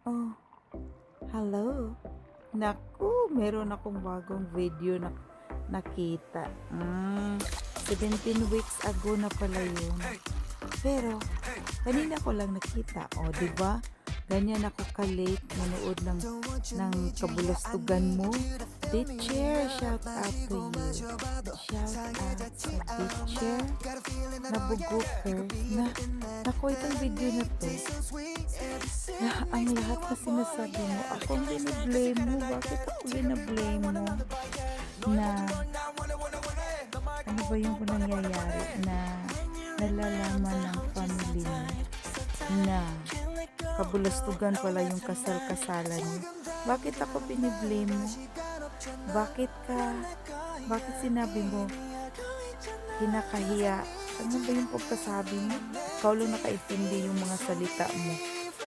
Oh, hello. Naku, meron akong bagong video na nakita. 17 weeks ago na pala yun. Pero, kanina ko lang nakita. O, di ba? Ganyan ako ka-late manood ng kabulastugan mo. Teacher, shout out to you. Shout out to teacher. Nabuguker. Naku, itong video na to. Ang lahat na sinasabi mo, ako ang biniblame mo. Bakit ako binablame mo? Na, ano ba yung nangyayari na nalalaman ng family mo na kabulastugan pala yung kasal-kasalan niyo. Bakit ako biniblame mo? Bakit sinabi mo, kinakahiya? Ano ba yung pagkasabi mo? Ikaw lang nakaintindi yung mga salita mo.